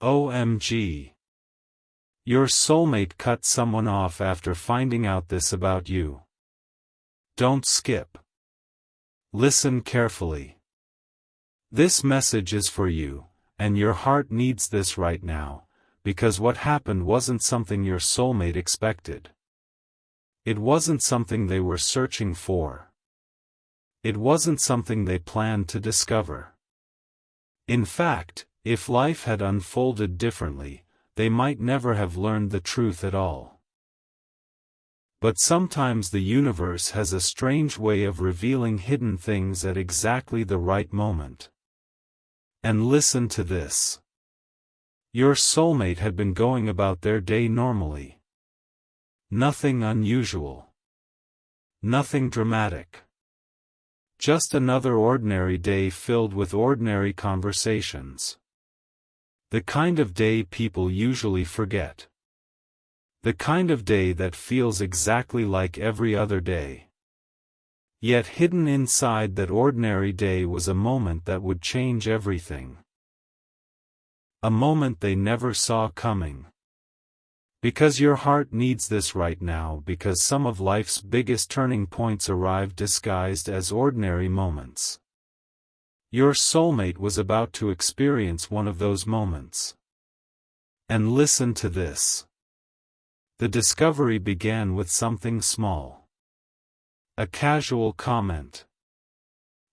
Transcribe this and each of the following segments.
OMG. Your soulmate cut someone off after finding out this about you. Don't skip. Listen carefully. This message is for you, and your heart needs this right now, because what happened wasn't something your soulmate expected. It wasn't something they were searching for. It wasn't something they planned to discover. In fact, if life had unfolded differently, they might never have learned the truth at all. But sometimes the universe has a strange way of revealing hidden things at exactly the right moment. And listen to this. Your soulmate had been going about their day normally. Nothing unusual. Nothing dramatic. Just another ordinary day filled with ordinary conversations. The kind of day people usually forget. The kind of day that feels exactly like every other day. Yet hidden inside that ordinary day was a moment that would change everything. A moment they never saw coming. Because your heart needs this right now, because some of life's biggest turning points arrived disguised as ordinary moments. Your soulmate was about to experience one of those moments. And listen to this. The discovery began with something small. A casual comment.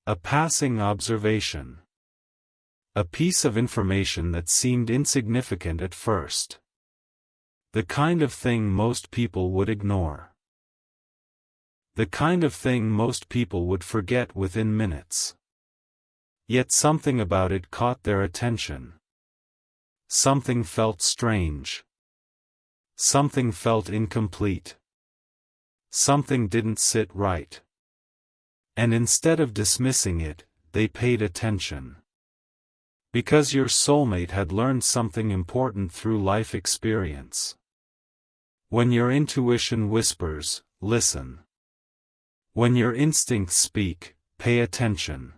A passing observation. A piece of information that seemed insignificant at first. The kind of thing most people would ignore. The kind of thing most people would forget within minutes. Yet something about it caught their attention. Something felt strange. Something felt incomplete. Something didn't sit right. And instead of dismissing it, they paid attention. Because your soulmate had learned something important through life experience. When your intuition whispers, listen. When your instincts speak, pay attention.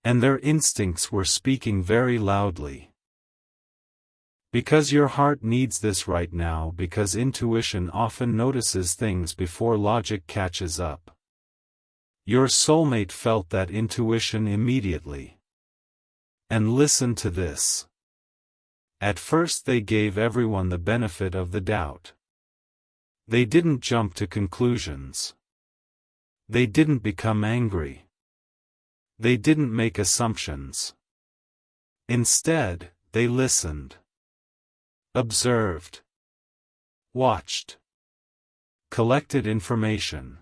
And their instincts were speaking very loudly. Because your heart needs this right now, because intuition often notices things before logic catches up. Your soulmate felt that intuition immediately. And listen to this. At first they gave everyone the benefit of the doubt. They didn't jump to conclusions. They didn't become angry. They didn't make assumptions. Instead, they listened. Observed. Watched. Collected information.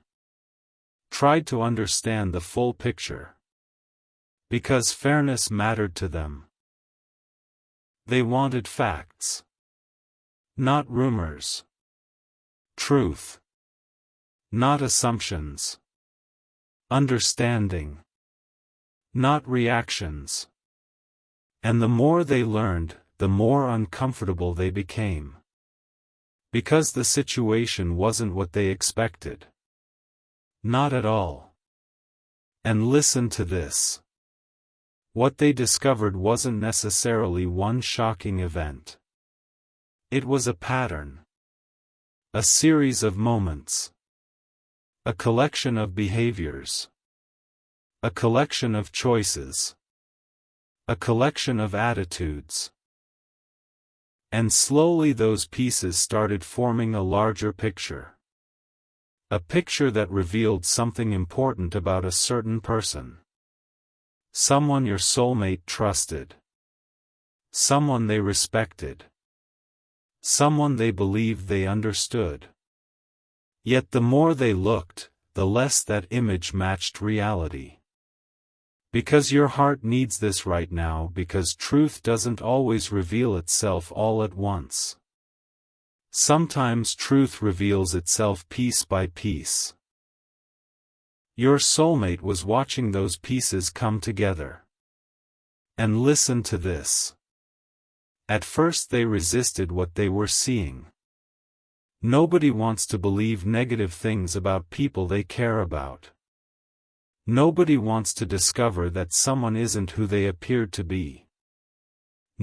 Tried to understand the full picture. Because fairness mattered to them. They wanted facts. Not rumors. Truth. Not assumptions. Understanding. Not reactions. And the more they learned, the more uncomfortable they became. Because the situation wasn't what they expected. Not at all. And listen to this. What they discovered wasn't necessarily one shocking event. It was a pattern. A series of moments. A collection of behaviors. A collection of choices. A collection of attitudes. And slowly those pieces started forming a larger picture. A picture that revealed something important about a certain person. Someone your soulmate trusted. Someone they respected. Someone they believed they understood. Yet the more they looked, the less that image matched reality. Because your heart needs this right now, because truth doesn't always reveal itself all at once. Sometimes truth reveals itself piece by piece. Your soulmate was watching those pieces come together. And listen to this. At first they resisted what they were seeing. Nobody wants to believe negative things about people they care about. Nobody wants to discover that someone isn't who they appeared to be.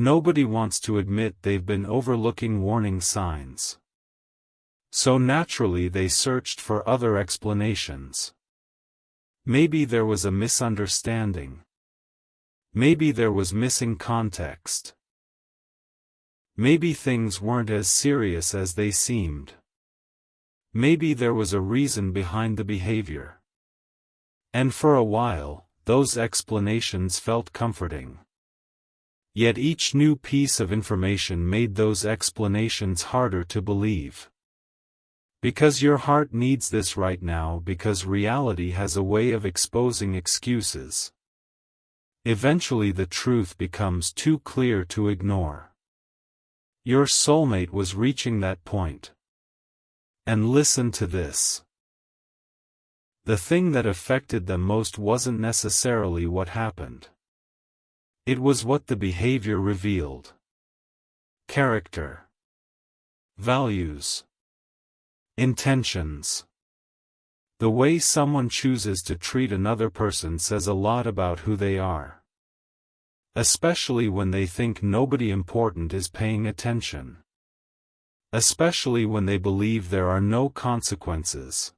Nobody wants to admit they've been overlooking warning signs. So naturally they searched for other explanations. Maybe there was a misunderstanding. Maybe there was missing context. Maybe things weren't as serious as they seemed. Maybe there was a reason behind the behavior. And for a while, those explanations felt comforting. Yet each new piece of information made those explanations harder to believe. Because your heart needs this right now, because reality has a way of exposing excuses. Eventually the truth becomes too clear to ignore. Your soulmate was reaching that point. And listen to this. The thing that affected them most wasn't necessarily what happened. It was what the behavior revealed. Character. Values. Intentions. The way someone chooses to treat another person says a lot about who they are. Especially when they think nobody important is paying attention. Especially when they believe there are no consequences.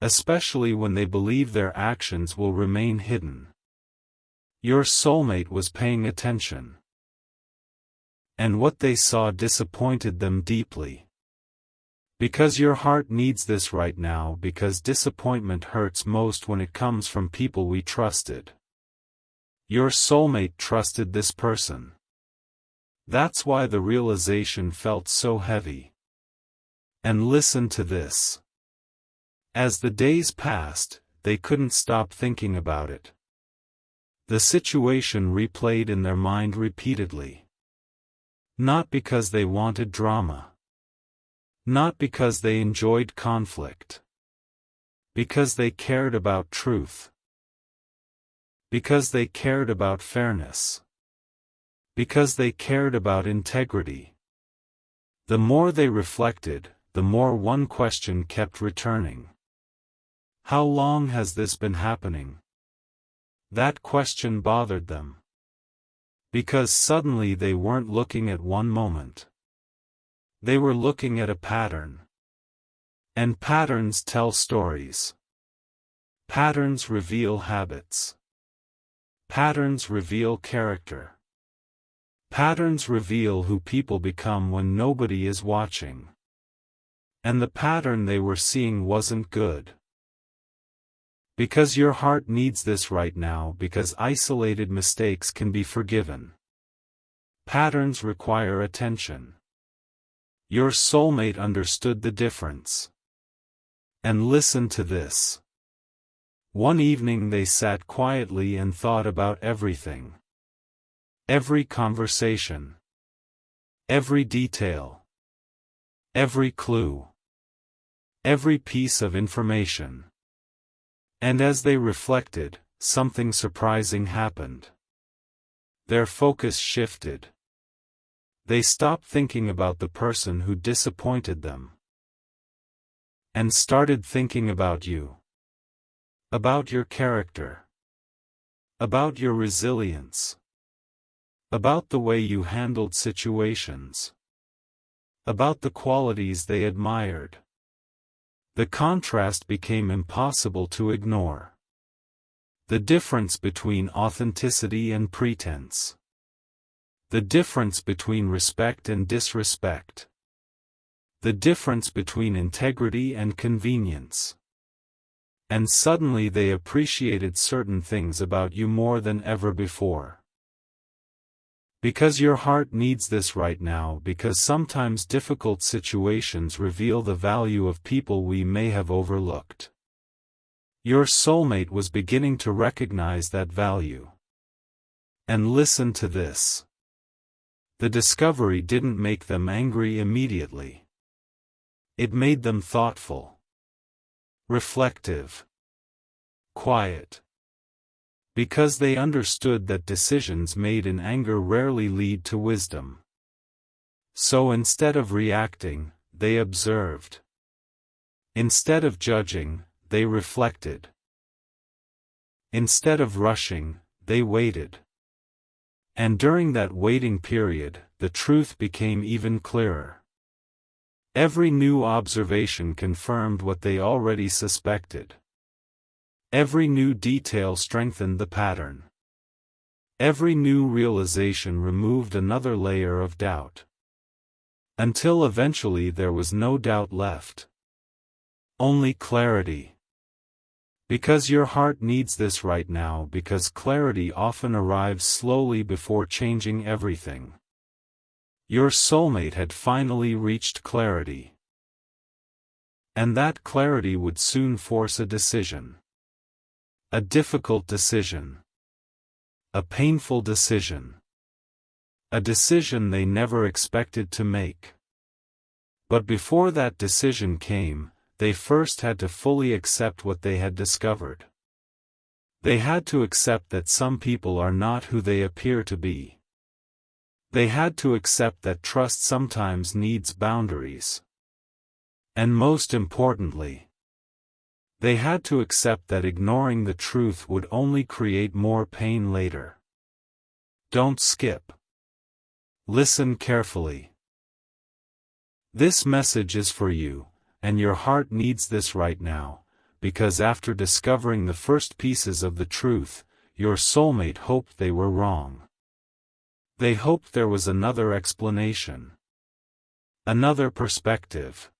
Especially when they believe their actions will remain hidden. Your soulmate was paying attention. And what they saw disappointed them deeply. Because your heart needs this right now, because disappointment hurts most when it comes from people we trusted. Your soulmate trusted this person. That's why the realization felt so heavy. And listen to this. As the days passed, they couldn't stop thinking about it. The situation replayed in their mind repeatedly. Not because they wanted drama. Not because they enjoyed conflict. Because they cared about truth. Because they cared about fairness. Because they cared about integrity. The more they reflected, the more one question kept returning. How long has this been happening? That question bothered them. Because suddenly they weren't looking at one moment. They were looking at a pattern. And patterns tell stories. Patterns reveal habits. Patterns reveal character. Patterns reveal who people become when nobody is watching. And the pattern they were seeing wasn't good. Because your heart needs this right now, because isolated mistakes can be forgiven. Patterns require attention. Your soulmate understood the difference. And listen to this. One evening they sat quietly and thought about everything. Every conversation. Every detail. Every clue. Every piece of information. And as they reflected, something surprising happened. Their focus shifted. They stopped thinking about the person who disappointed them. And started thinking about you. About your character. About your resilience. About the way you handled situations. About the qualities they admired. The contrast became impossible to ignore. The difference between authenticity and pretense. The difference between respect and disrespect. The difference between integrity and convenience. And suddenly they appreciated certain things about you more than ever before. Because your heart needs this right now, because sometimes difficult situations reveal the value of people we may have overlooked. Your soulmate was beginning to recognize that value. And listen to this. The discovery didn't make them angry immediately. It made them thoughtful. Reflective. Quiet. Because they understood that decisions made in anger rarely lead to wisdom. So instead of reacting, they observed. Instead of judging, they reflected. Instead of rushing, they waited. And during that waiting period, the truth became even clearer. Every new observation confirmed what they already suspected. Every new detail strengthened the pattern. Every new realization removed another layer of doubt. Until eventually there was no doubt left. Only clarity. Because your heart needs this right now, because clarity often arrives slowly before changing everything. Your soulmate had finally reached clarity. And that clarity would soon force a decision. A difficult decision. A painful decision. A decision they never expected to make. But before that decision came, they first had to fully accept what they had discovered. They had to accept that some people are not who they appear to be. They had to accept that trust sometimes needs boundaries. And most importantly, they had to accept that ignoring the truth would only create more pain later. Don't skip. Listen carefully. This message is for you, and your heart needs this right now, because after discovering the first pieces of the truth, your soulmate hoped they were wrong. They hoped there was another explanation. Another perspective.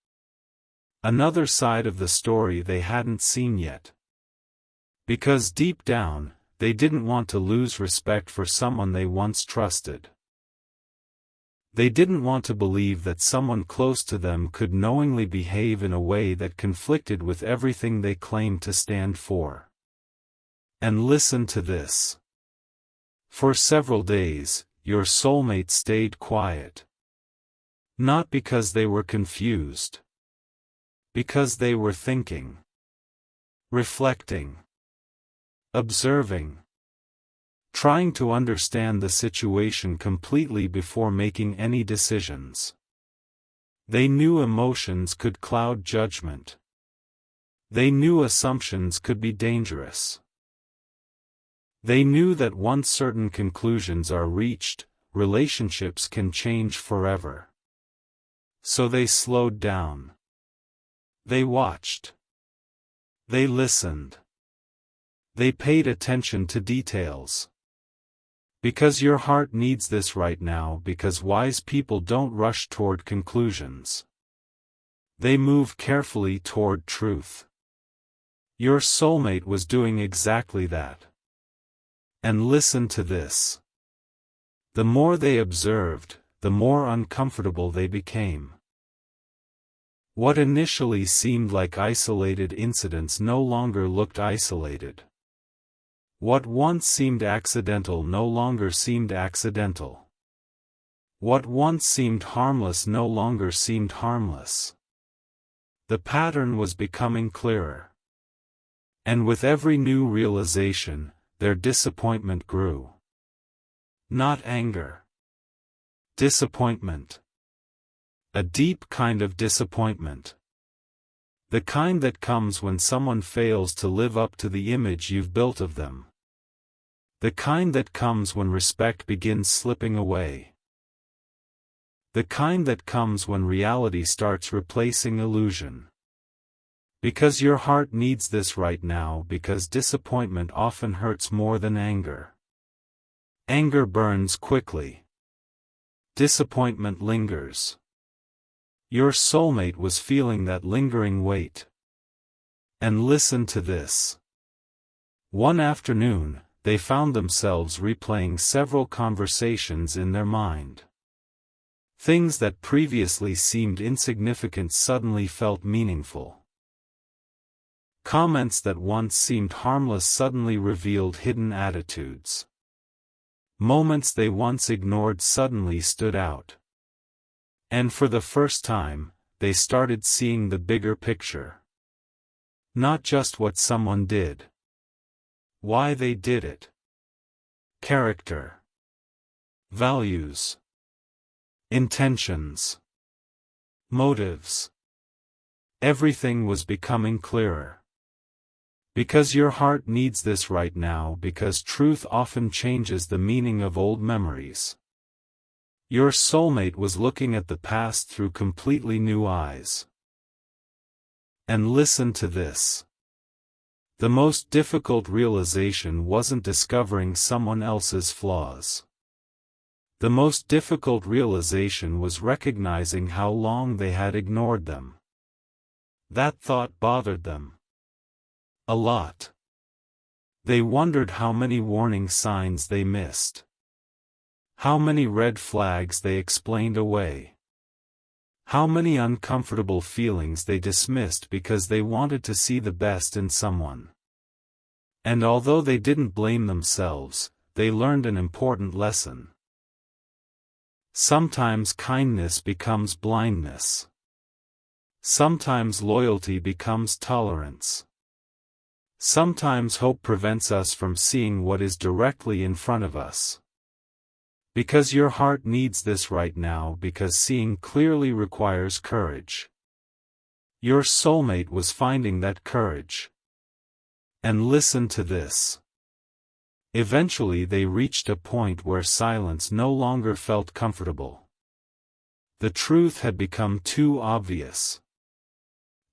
Another side of the story they hadn't seen yet. Because deep down, they didn't want to lose respect for someone they once trusted. They didn't want to believe that someone close to them could knowingly behave in a way that conflicted with everything they claimed to stand for. And listen to this. For several days, your soulmate stayed quiet. Not because they were confused. Because they were thinking. Reflecting. Observing. Trying to understand the situation completely before making any decisions. They knew emotions could cloud judgment. They knew assumptions could be dangerous. They knew that once certain conclusions are reached, relationships can change forever. So they slowed down. They watched. They listened. They paid attention to details. Because your heart needs this right now, because wise people don't rush toward conclusions. They move carefully toward truth. Your soulmate was doing exactly that. And listen to this. The more they observed, the more uncomfortable they became. What initially seemed like isolated incidents no longer looked isolated. What once seemed accidental no longer seemed accidental. What once seemed harmless no longer seemed harmless. The pattern was becoming clearer. And with every new realization, their disappointment grew. Not anger. Disappointment. A deep kind of disappointment. The kind that comes when someone fails to live up to the image you've built of them. The kind that comes when respect begins slipping away. The kind that comes when reality starts replacing illusion. Because your heart needs this right now, because disappointment often hurts more than anger. Anger burns quickly. Disappointment lingers. Your soulmate was feeling that lingering weight. And listen to this. One afternoon, they found themselves replaying several conversations in their mind. Things that previously seemed insignificant suddenly felt meaningful. Comments that once seemed harmless suddenly revealed hidden attitudes. Moments they once ignored suddenly stood out. And for the first time, they started seeing the bigger picture. Not just what someone did. Why they did it. Character. Values. Intentions. Motives. Everything was becoming clearer. Because your heart needs this right now, because truth often changes the meaning of old memories. Your soulmate was looking at the past through completely new eyes. And listen to this. The most difficult realization wasn't discovering someone else's flaws. The most difficult realization was recognizing how long they had ignored them. That thought bothered them a lot. They wondered how many warning signs they missed. How many red flags they explained away. How many uncomfortable feelings they dismissed because they wanted to see the best in someone. And although they didn't blame themselves, they learned an important lesson. Sometimes kindness becomes blindness. Sometimes loyalty becomes tolerance. Sometimes hope prevents us from seeing what is directly in front of us. Because your heart needs this right now, because seeing clearly requires courage. Your soulmate was finding that courage. And listen to this. Eventually they reached a point where silence no longer felt comfortable. The truth had become too obvious.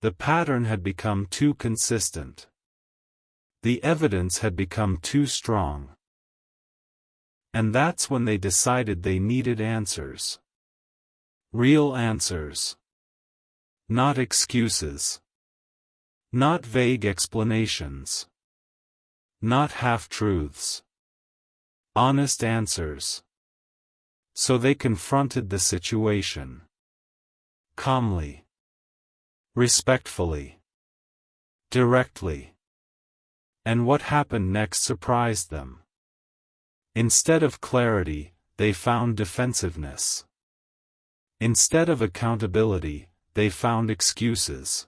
The pattern had become too consistent. The evidence had become too strong. And that's when they decided they needed answers. Real answers. Not excuses. Not vague explanations. Not half-truths. Honest answers. So they confronted the situation. Calmly. Respectfully. Directly. And what happened next surprised them. Instead of clarity, they found defensiveness. Instead of accountability, they found excuses.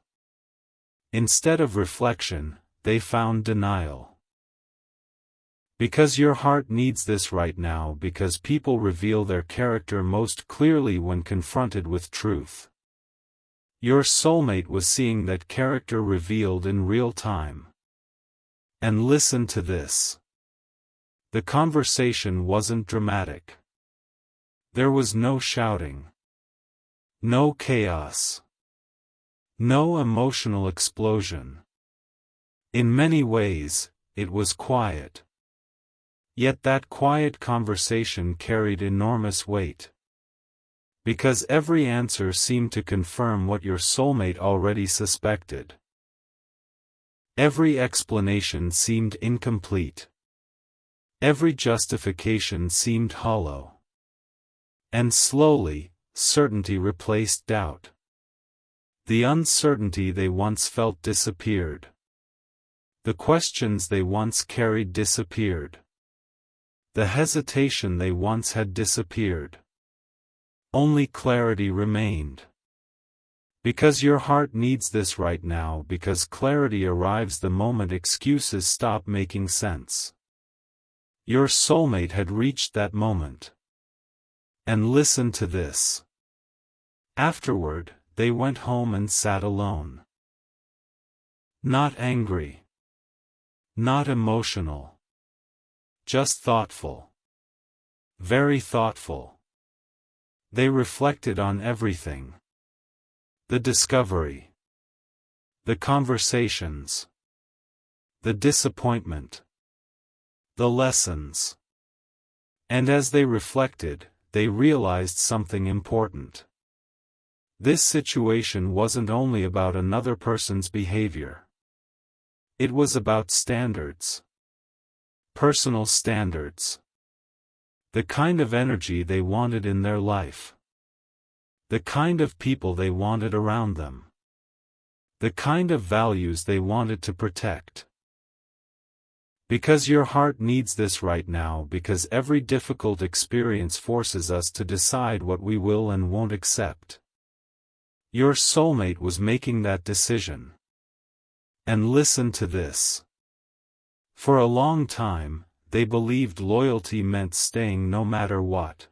Instead of reflection, they found denial. Because your heart needs this right now, because people reveal their character most clearly when confronted with truth. Your soulmate was seeing that character revealed in real time. And listen to this. The conversation wasn't dramatic. There was no shouting. No chaos. No emotional explosion. In many ways, it was quiet. Yet that quiet conversation carried enormous weight. Because every answer seemed to confirm what your soulmate already suspected. Every explanation seemed incomplete. Every justification seemed hollow. And slowly, certainty replaced doubt. The uncertainty they once felt disappeared. The questions they once carried disappeared. The hesitation they once had disappeared. Only clarity remained. Because your heart needs this right now, because clarity arrives the moment excuses stop making sense. Your soulmate had reached that moment. And listen to this. Afterward, they went home and sat alone. Not angry. Not emotional. Just thoughtful. Very thoughtful. They reflected on everything. The discovery. The conversations. The disappointment. The lessons. And as they reflected, they realized something important. This situation wasn't only about another person's behavior. It was about standards. Personal standards. The kind of energy they wanted in their life. The kind of people they wanted around them. The kind of values they wanted to protect. Because your heart needs this right now, because every difficult experience forces us to decide what we will and won't accept. Your soulmate was making that decision. And listen to this. For a long time, they believed loyalty meant staying no matter what.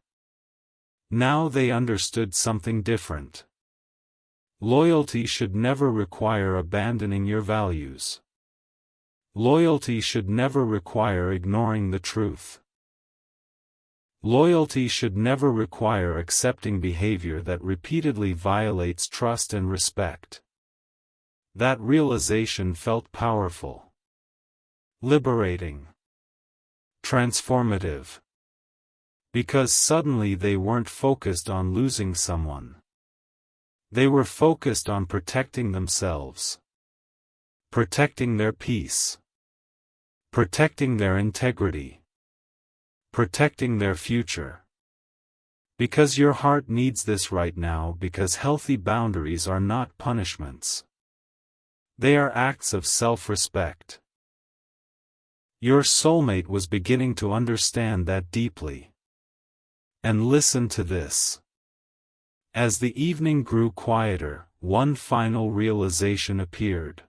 Now they understood something different. Loyalty should never require abandoning your values. Loyalty should never require ignoring the truth. Loyalty should never require accepting behavior that repeatedly violates trust and respect. That realization felt powerful, liberating, transformative. Because suddenly they weren't focused on losing someone. They were focused on protecting themselves, protecting their peace, protecting their integrity, protecting their future. Because your heart needs this right now, because healthy boundaries are not punishments. They are acts of self-respect. Your soulmate was beginning to understand that deeply. And listen to this. As the evening grew quieter, one final realization appeared.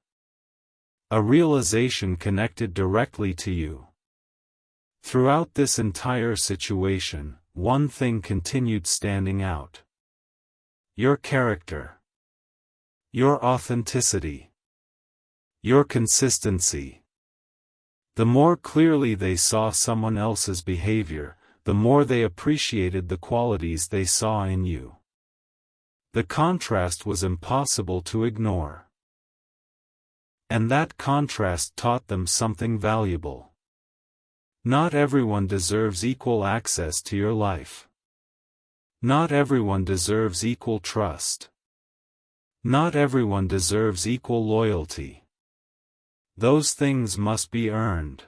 A realization connected directly to you. Throughout this entire situation, one thing continued standing out. Your character. Your authenticity. Your consistency. The more clearly they saw someone else's behavior, the more they appreciated the qualities they saw in you. The contrast was impossible to ignore. And that contrast taught them something valuable. Not everyone deserves equal access to your life. Not everyone deserves equal trust. Not everyone deserves equal loyalty. Those things must be earned.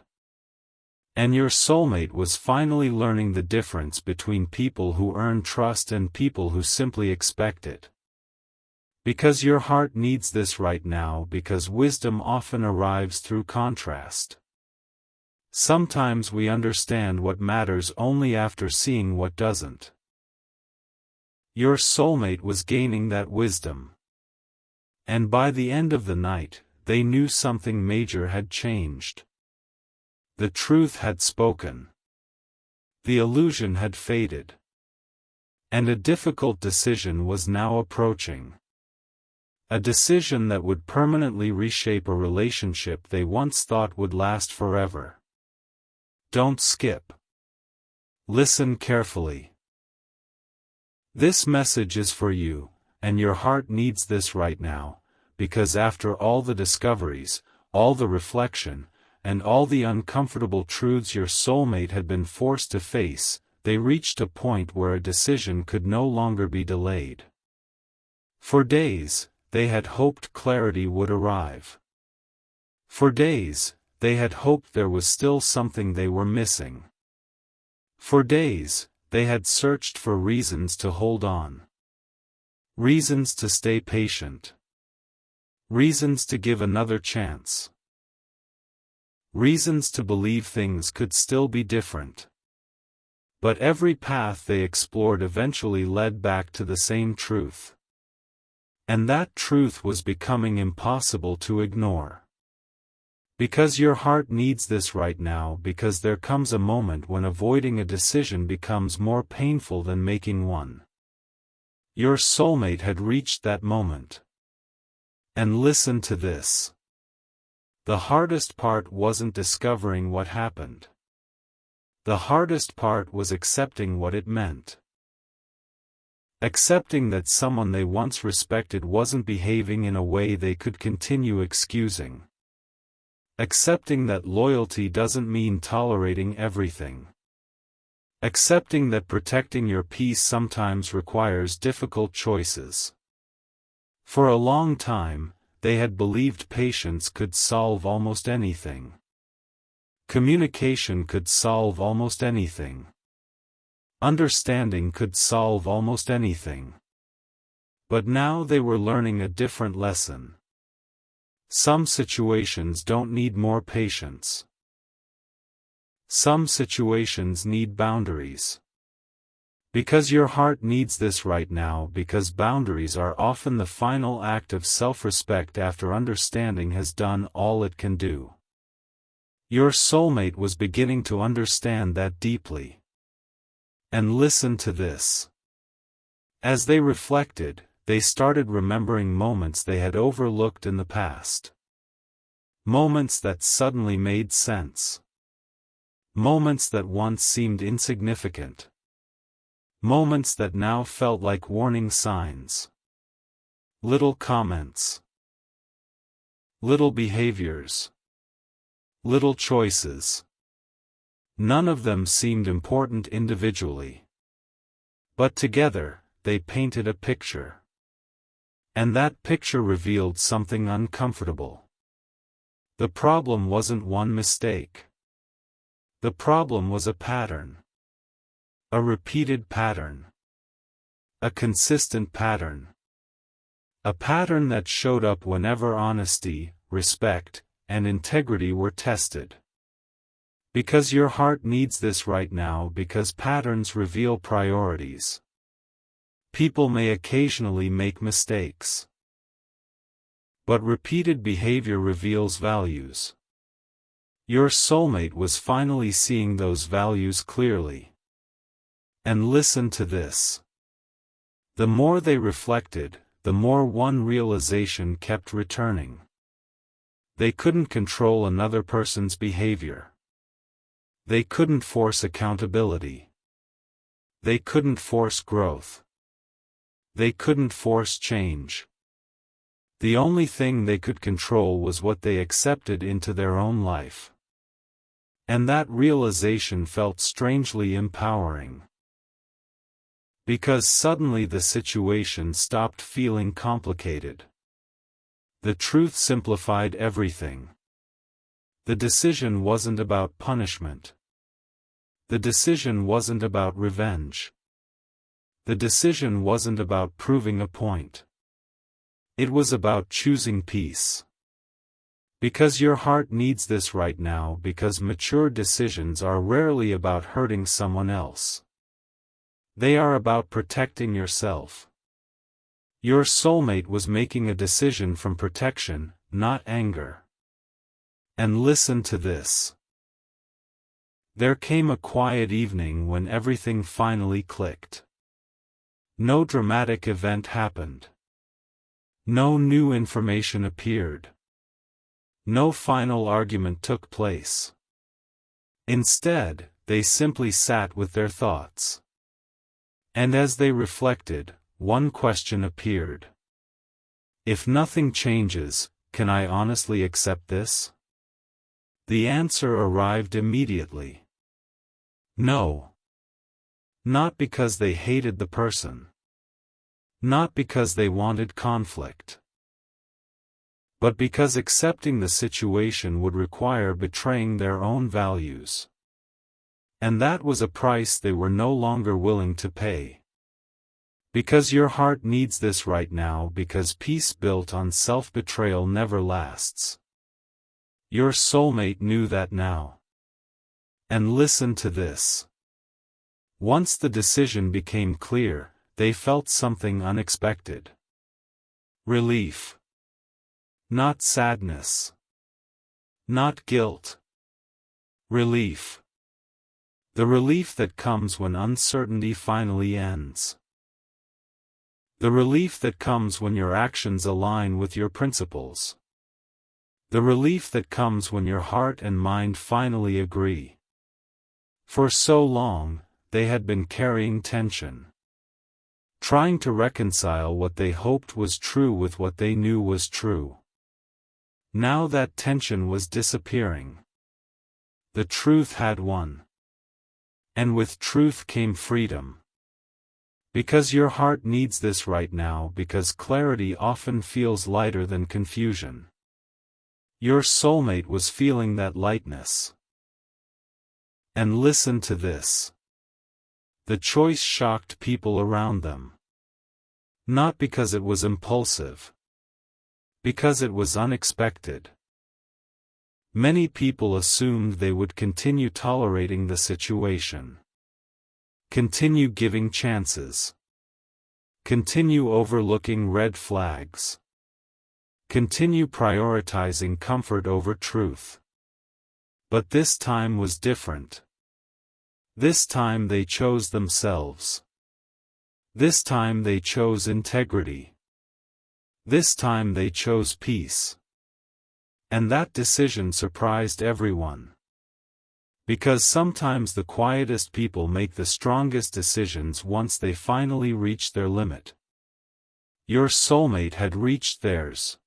And your soulmate was finally learning the difference between people who earn trust and people who simply expect it. Because your heart needs this right now, because wisdom often arrives through contrast. Sometimes we understand what matters only after seeing what doesn't. Your soulmate was gaining that wisdom. And by the end of the night, they knew something major had changed. The truth had spoken. The illusion had faded. And a difficult decision was now approaching. A decision that would permanently reshape a relationship they once thought would last forever. Don't skip. Listen carefully. This message is for you, and your heart needs this right now, because after all the discoveries, all the reflection, and all the uncomfortable truths your soulmate had been forced to face, they reached a point where a decision could no longer be delayed. For days, they had hoped clarity would arrive. For days, they had hoped there was still something they were missing. For days, they had searched for reasons to hold on. Reasons to stay patient. Reasons to give another chance. Reasons to believe things could still be different. But every path they explored eventually led back to the same truth. And that truth was becoming impossible to ignore. Because your heart needs this right now, because there comes a moment when avoiding a decision becomes more painful than making one. Your soulmate had reached that moment. And listen to this. The hardest part wasn't discovering what happened. The hardest part was accepting what it meant. Accepting that someone they once respected wasn't behaving in a way they could continue excusing. Accepting that loyalty doesn't mean tolerating everything. Accepting that protecting your peace sometimes requires difficult choices. For a long time, they had believed patience could solve almost anything. Communication could solve almost anything. Understanding could solve almost anything. But now they were learning a different lesson. Some situations don't need more patience. Some situations need boundaries. Because your heart needs this right now, because boundaries are often the final act of self-respect after understanding has done all it can do. Your soulmate was beginning to understand that deeply. And listen to this. As they reflected, they started remembering moments they had overlooked in the past. Moments that suddenly made sense. Moments that once seemed insignificant. Moments that now felt like warning signs. Little comments. Little behaviors. Little choices. None of them seemed important individually. But together, they painted a picture. And that picture revealed something uncomfortable. The problem wasn't one mistake. The problem was a pattern. A repeated pattern. A consistent pattern. A pattern that showed up whenever honesty, respect, and integrity were tested. Because your heart needs this right now, because patterns reveal priorities. People may occasionally make mistakes. But repeated behavior reveals values. Your soulmate was finally seeing those values clearly. And listen to this. The more they reflected, the more one realization kept returning. They couldn't control another person's behavior. They couldn't force accountability. They couldn't force growth. They couldn't force change. The only thing they could control was what they accepted into their own life. And that realization felt strangely empowering. Because suddenly the situation stopped feeling complicated. The truth simplified everything. The decision wasn't about punishment. The decision wasn't about revenge. The decision wasn't about proving a point. It was about choosing peace. Because your heart needs this right now, because mature decisions are rarely about hurting someone else. They are about protecting yourself. Your soulmate was making a decision from protection, not anger. And listen to this. There came a quiet evening when everything finally clicked. No dramatic event happened. No new information appeared. No final argument took place. Instead, they simply sat with their thoughts. And as they reflected, one question appeared. If nothing changes, can I honestly accept this? The answer arrived immediately. No. Not because they hated the person. Not because they wanted conflict. But because accepting the situation would require betraying their own values. And that was a price they were no longer willing to pay. Because your heart needs this right now, because peace built on self-betrayal never lasts. Your soulmate knew that now. And listen to this. Once the decision became clear, they felt something unexpected. Relief. Not sadness. Not guilt. Relief. The relief that comes when uncertainty finally ends. The relief that comes when your actions align with your principles. The relief that comes when your heart and mind finally agree. For so long, they had been carrying tension. Trying to reconcile what they hoped was true with what they knew was true. Now that tension was disappearing. The truth had won. And with truth came freedom. Because your heart needs this right now, because clarity often feels lighter than confusion. Your soulmate was feeling that lightness. And listen to this. The choice shocked people around them. Not because it was impulsive. Because it was unexpected. Many people assumed they would continue tolerating the situation. Continue giving chances. Continue overlooking red flags. Continue prioritizing comfort over truth. But this time was different. This time they chose themselves. This time they chose integrity. This time they chose peace. And that decision surprised everyone. Because sometimes the quietest people make the strongest decisions once they finally reach their limit. Your soulmate had reached theirs.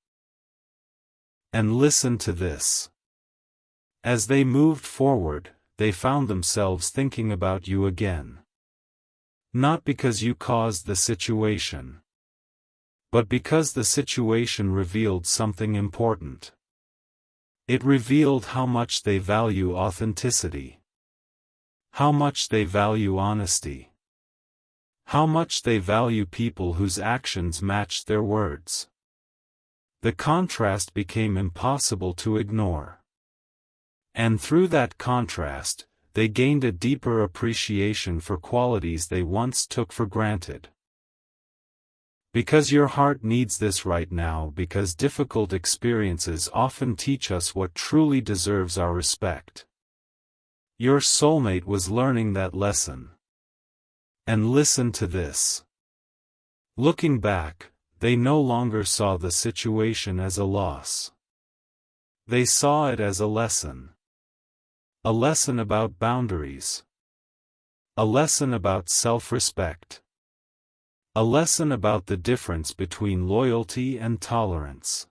And listen to this. As they moved forward, they found themselves thinking about you again. Not because you caused the situation, but because the situation revealed something important. It revealed how much they value authenticity, how much they value honesty, how much they value people whose actions match their words. The contrast became impossible to ignore. And through that contrast, they gained a deeper appreciation for qualities they once took for granted. Because your heart needs this right now, because difficult experiences often teach us what truly deserves our respect. Your soulmate was learning that lesson. And listen to this. Looking back, they no longer saw the situation as a loss. They saw it as a lesson. A lesson about boundaries. A lesson about self-respect. A lesson about the difference between loyalty and tolerance.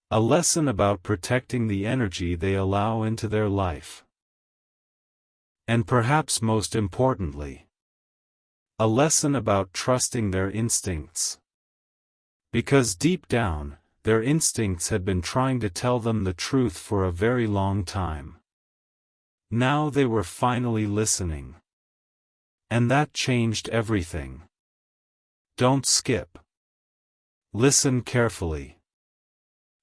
A lesson about protecting the energy they allow into their life. And perhaps most importantly, a lesson about trusting their instincts. Because deep down, their instincts had been trying to tell them the truth for a very long time. Now they were finally listening. And that changed everything. Don't skip. Listen carefully.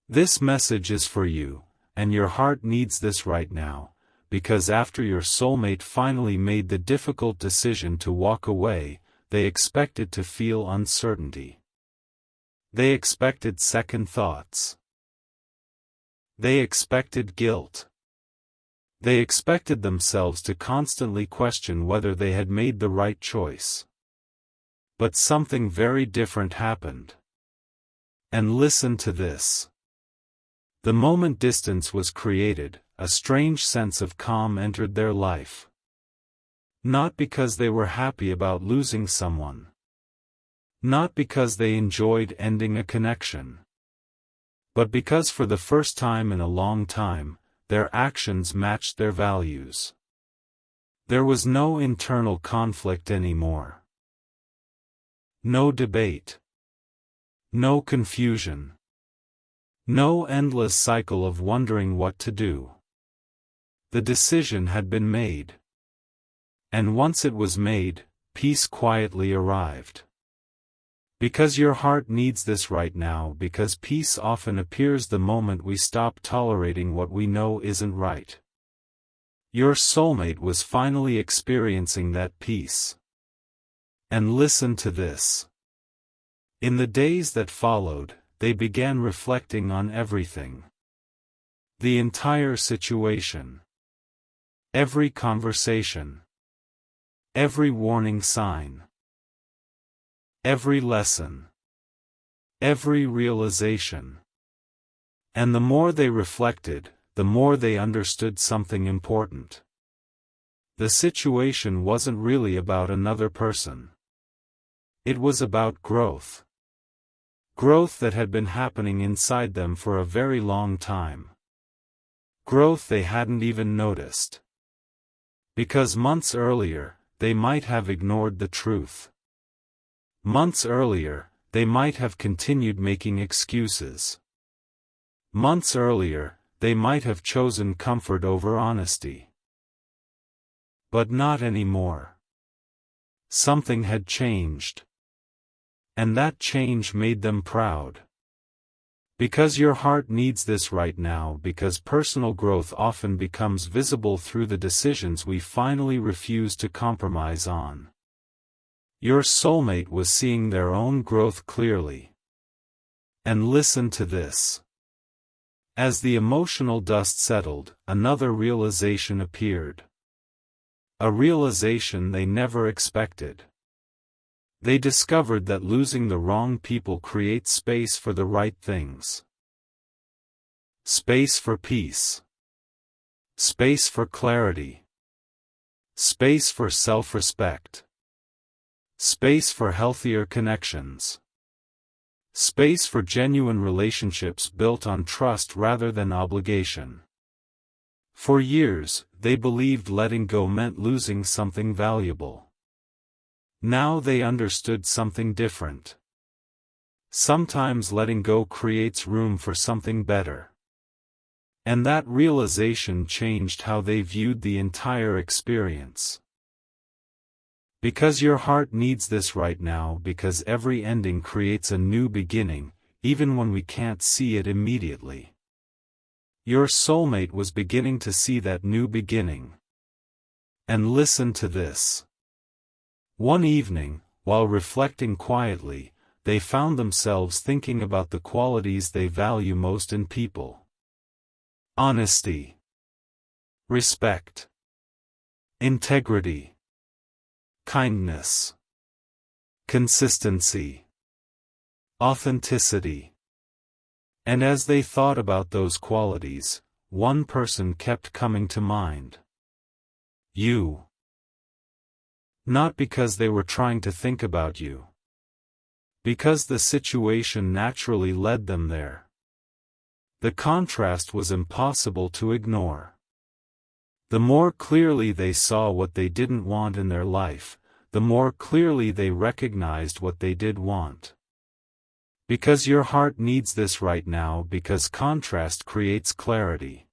This message is for you, and your heart needs this right now, because after your soulmate finally made the difficult decision to walk away, they expected to feel uncertainty. They expected second thoughts. They expected guilt. They expected themselves to constantly question whether they had made the right choice. But something very different happened. And listen to this. The moment distance was created, a strange sense of calm entered their life. Not because they were happy about losing someone. Not because they enjoyed ending a connection. But because for the first time in a long time, their actions matched their values. There was no internal conflict anymore. No debate. No confusion. No endless cycle of wondering what to do. The decision had been made. And once it was made, peace quietly arrived. Because your heart needs this right now, because peace often appears the moment we stop tolerating what we know isn't right. Your soulmate was finally experiencing that peace. And listen to this. In the days that followed, they began reflecting on everything. The entire situation. Every conversation. Every warning sign. Every lesson. Every realization. And the more they reflected, the more they understood something important. The situation wasn't really about another person. It was about growth. Growth that had been happening inside them for a very long time. Growth they hadn't even noticed. Because months earlier, they might have ignored the truth. Months earlier, they might have continued making excuses. Months earlier, they might have chosen comfort over honesty. But not anymore. Something had changed. And that change made them proud. Because your heart needs this right now, because personal growth often becomes visible through the decisions we finally refuse to compromise on. Your soulmate was seeing their own growth clearly. And listen to this. As the emotional dust settled, another realization appeared. A realization they never expected. They discovered that losing the wrong people creates space for the right things. Space for peace. Space for clarity. Space for self-respect. Space for healthier connections. Space for genuine relationships built on trust rather than obligation. For years, they believed letting go meant losing something valuable. Now they understood something different. Sometimes letting go creates room for something better. And that realization changed how they viewed the entire experience. Because your heart needs this right now, because every ending creates a new beginning, even when we can't see it immediately. Your soulmate was beginning to see that new beginning. And listen to this. One evening, while reflecting quietly, they found themselves thinking about the qualities they value most in people. Honesty, respect, integrity, kindness, consistency, authenticity. And as they thought about those qualities, one person kept coming to mind. You. Not because they were trying to think about you. Because the situation naturally led them there. The contrast was impossible to ignore. The more clearly they saw what they didn't want in their life, the more clearly they recognized what they did want. Because your heart needs this right now, because contrast creates clarity.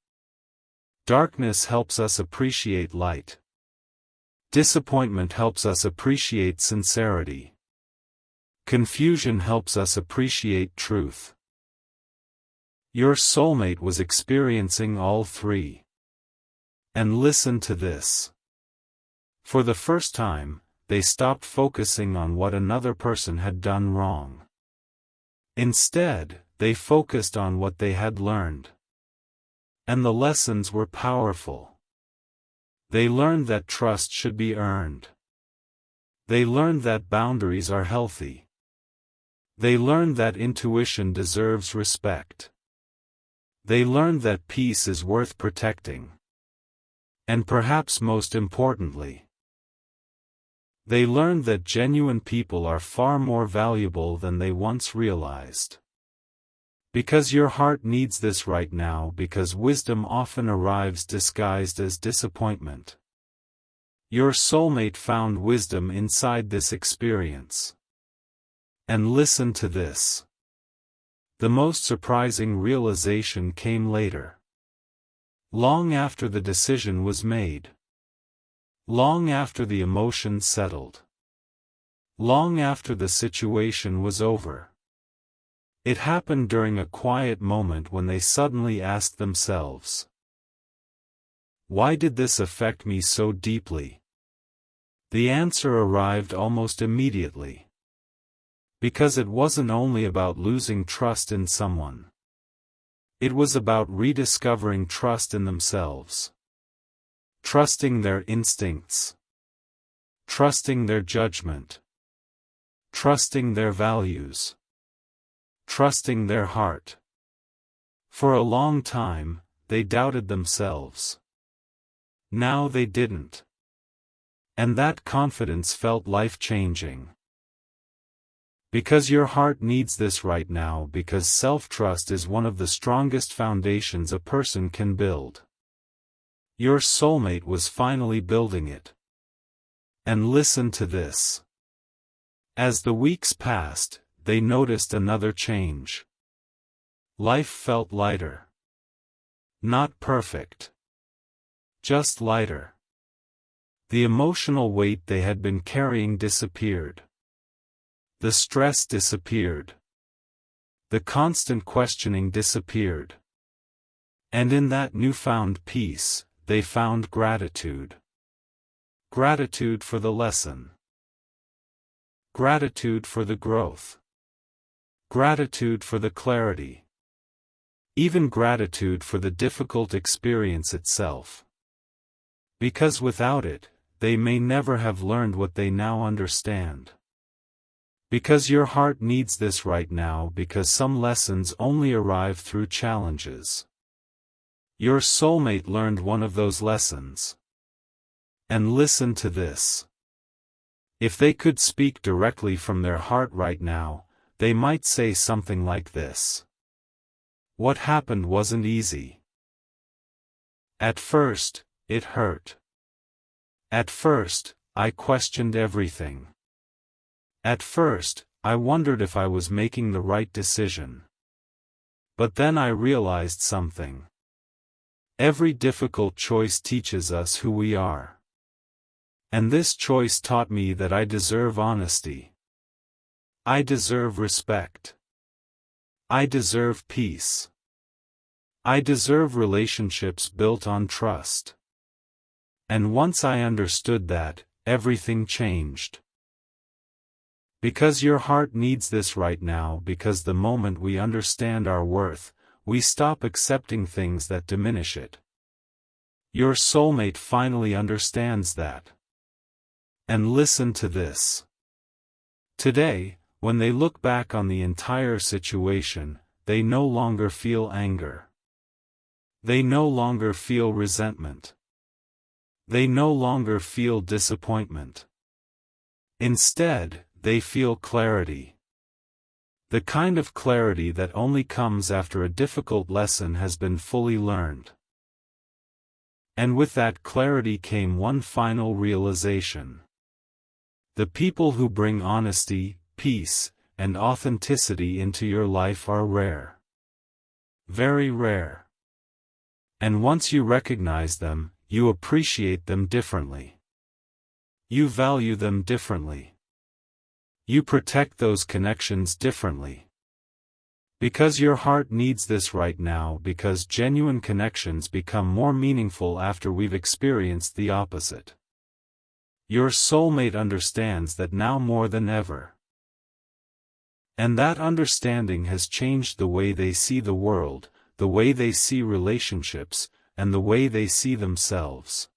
Darkness helps us appreciate light. Disappointment helps us appreciate sincerity. Confusion helps us appreciate truth. Your soulmate was experiencing all three. And listen to this. For the first time, they stopped focusing on what another person had done wrong. Instead, they focused on what they had learned. And the lessons were powerful. They learned that trust should be earned. They learned that boundaries are healthy. They learned that intuition deserves respect. They learned that peace is worth protecting. And perhaps most importantly, they learned that genuine people are far more valuable than they once realized. Because your heart needs this right now, because wisdom often arrives disguised as disappointment. Your soulmate found wisdom inside this experience. And listen to this. The most surprising realization came later. Long after the decision was made. Long after the emotion settled. Long after the situation was over. It happened during a quiet moment when they suddenly asked themselves, "Why did this affect me so deeply?" The answer arrived almost immediately. Because it wasn't only about losing trust in someone. It was about rediscovering trust in themselves. Trusting their instincts. Trusting their judgment. Trusting their values. Trusting their heart. For a long time, they doubted themselves. Now they didn't. And that confidence felt life-changing. Because your heart needs this right now, because self-trust is one of the strongest foundations a person can build. Your soulmate was finally building it. And listen to this. As the weeks passed, they noticed another change. Life felt lighter. Not perfect. Just lighter. The emotional weight they had been carrying disappeared. The stress disappeared. The constant questioning disappeared. And in that newfound peace, they found gratitude. Gratitude for the lesson. Gratitude for the growth. Gratitude for the clarity. Even gratitude for the difficult experience itself. Because without it, they may never have learned what they now understand. Because your heart needs this right now, because some lessons only arrive through challenges. Your soulmate learned one of those lessons. And listen to this. If they could speak directly from their heart right now, they might say something like this. What happened wasn't easy. At first, it hurt. At first, I questioned everything. At first, I wondered if I was making the right decision. But then I realized something. Every difficult choice teaches us who we are. And this choice taught me that I deserve honesty. I deserve respect. I deserve peace. I deserve relationships built on trust. And once I understood that, everything changed. Because your heart needs this right now, because the moment we understand our worth, we stop accepting things that diminish it. Your soulmate finally understands that. And listen to this. Today, when they look back on the entire situation, they no longer feel anger. They no longer feel resentment. They no longer feel disappointment. Instead, they feel clarity. The kind of clarity that only comes after a difficult lesson has been fully learned. And with that clarity came one final realization. The people who bring honesty, peace, and authenticity into your life are rare. Very rare. And once you recognize them, you appreciate them differently. You value them differently. You protect those connections differently. Because your heart needs this right now, because genuine connections become more meaningful after we've experienced the opposite. Your soulmate understands that now more than ever. And that understanding has changed the way they see the world, the way they see relationships, and the way they see themselves.